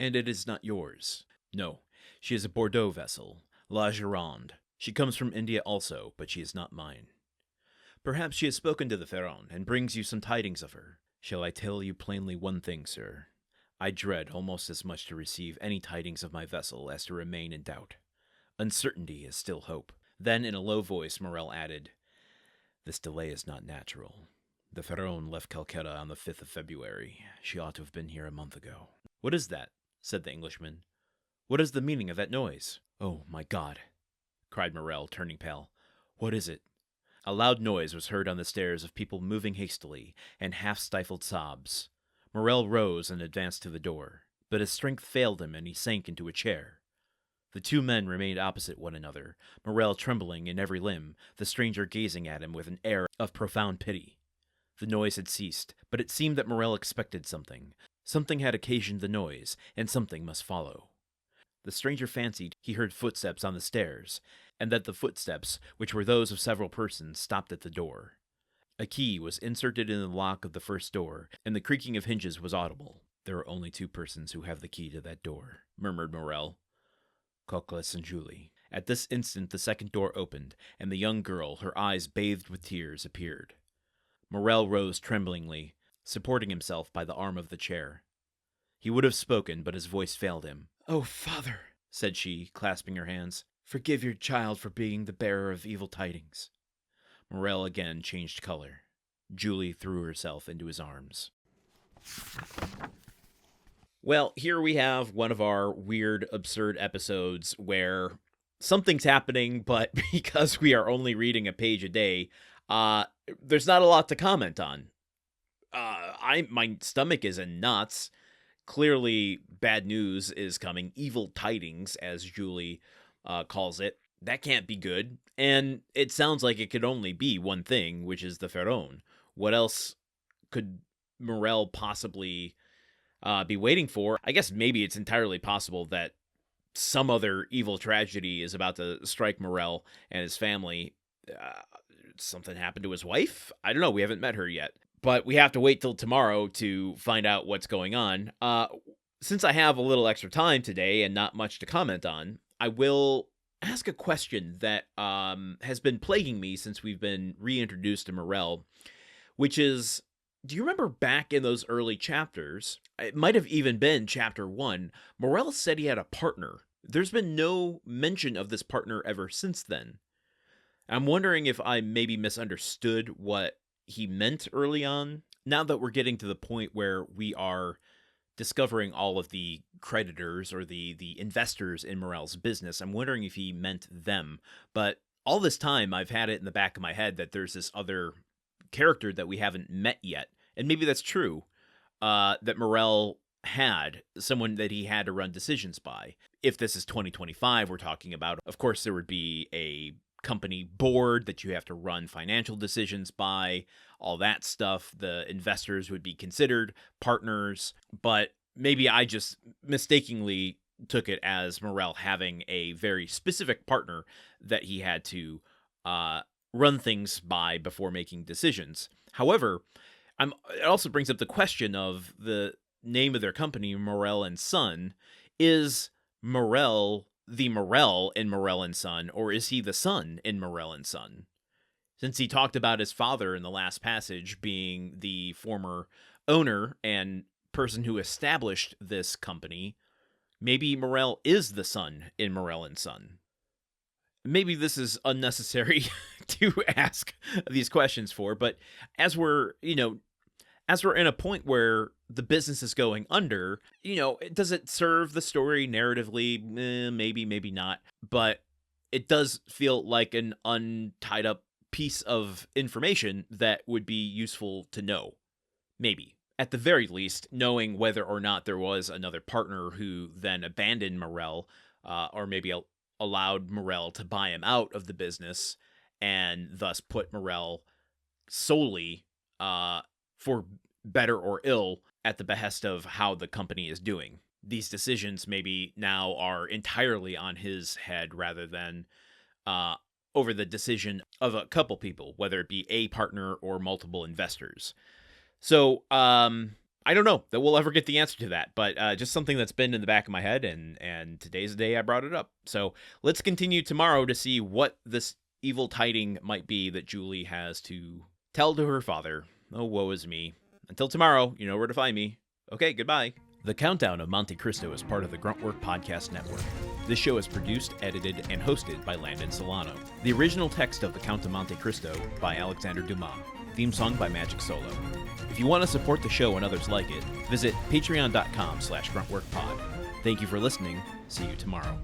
And it is not yours. No, she is a Bordeaux vessel, La Gironde. She comes from India also, but she is not mine. Perhaps she has spoken to the Pharaon, and brings you some tidings of her. Shall I tell you plainly one thing, sir? I dread almost as much to receive any tidings of my vessel as to remain in doubt. Uncertainty is still hope. Then, in a low voice, Morrel added, This delay is not natural. The Pharaon left Calcutta on the 5th of February. She ought to have been here a month ago. What is that? Said the Englishman. What is the meaning of that noise? Oh, my God! Cried Morrel, turning pale. What is it? A loud noise was heard on the stairs of people moving hastily, and half-stifled sobs. Morrel rose and advanced to the door, but his strength failed him, and he sank into a chair. The two men remained opposite one another, Morrel trembling in every limb, the stranger gazing at him with an air of profound pity. The noise had ceased, but it seemed that Morrel expected something. Something had occasioned the noise, and something must follow. The stranger fancied he heard footsteps on the stairs, and that the footsteps, which were those of several persons, stopped at the door. A key was inserted in the lock of the first door, and the creaking of hinges was audible. There are only two persons who have the key to that door, murmured Morrel. Cocles and Julie. At this instant the second door opened, and the young girl, her eyes bathed with tears, appeared. Morrel rose tremblingly, supporting himself by the arm of the chair. He would have spoken, but his voice failed him. "Oh, father," said she, clasping her hands, "forgive your child for being the bearer of evil tidings." Morrel again changed color. Julie threw herself into his arms. Well, here we have one of our weird, absurd episodes where something's happening, but because we are only reading a page a day, there's not a lot to comment on. My stomach is in knots. Clearly, bad news is coming. Evil tidings, as Julie calls it. That can't be good. And it sounds like it could only be one thing, which is the Pharaon. What else could Morrel possibly be waiting for? I guess maybe it's entirely possible that some other evil tragedy is about to strike Morrel and his family. Something happened to his wife? I don't know. We haven't met her yet. But we have to wait till tomorrow to find out what's going on. Since I have a little extra time today and not much to comment on, I will ask a question that has been plaguing me since we've been reintroduced to Morrel, which is, do you remember back in those early chapters, it might have even been chapter 1, Morrel said he had a partner. There's been no mention of this partner ever since then. I'm wondering if I maybe misunderstood what he meant early on. Now that we're getting to the point where we are discovering all of the creditors or the investors in Morrel's business, I'm wondering if he meant them. But all this time, I've had it in the back of my head that there's this other character that we haven't met yet. And maybe that's true, that Morrel had someone that he had to run decisions by. If this is 2025 we're talking about, of course there would be a company board that you have to run financial decisions by, all that stuff. The investors would be considered partners, but maybe I just mistakenly took it as Morrel having a very specific partner that he had to run things by before making decisions. However, it also brings up the question of the name of their company, Morrel and Son. Is Morrel the Morrel in Morrel and Son, or is he the son in Morrel and Son? Since he talked about his father in the last passage being the former owner and person who established this company, maybe Morrel is the son in Morrel and Son. Maybe this is unnecessary to ask these questions for, but as we're in a point where the business is going under, does it serve the story narratively? Maybe, maybe not. But it does feel like an untied up piece of information that would be useful to know. Maybe. At the very least, knowing whether or not there was another partner who then abandoned Morrel, or maybe allowed Morrel to buy him out of the business, and thus put Morrel solely for better or ill at the behest of how the company is doing. These decisions maybe now are entirely on his head rather than over the decision of a couple people, whether it be a partner or multiple investors. So I don't know that we'll ever get the answer to that, but just something that's been in the back of my head, and today's the day I brought it up. So let's continue tomorrow to see what this evil tiding might be that Julie has to tell to her father. Oh, woe is me. Until tomorrow, you know where to find me. Okay, goodbye. The Countdown of Monte Cristo is part of the Gruntwork Podcast Network. This show is produced, edited, and hosted by Landon Solano. The original text of The Count of Monte Cristo by Alexander Dumas. Theme song by Magic Solo. If you want to support the show and others like it, visit patreon.com/gruntworkpod. Thank you for listening. See you tomorrow.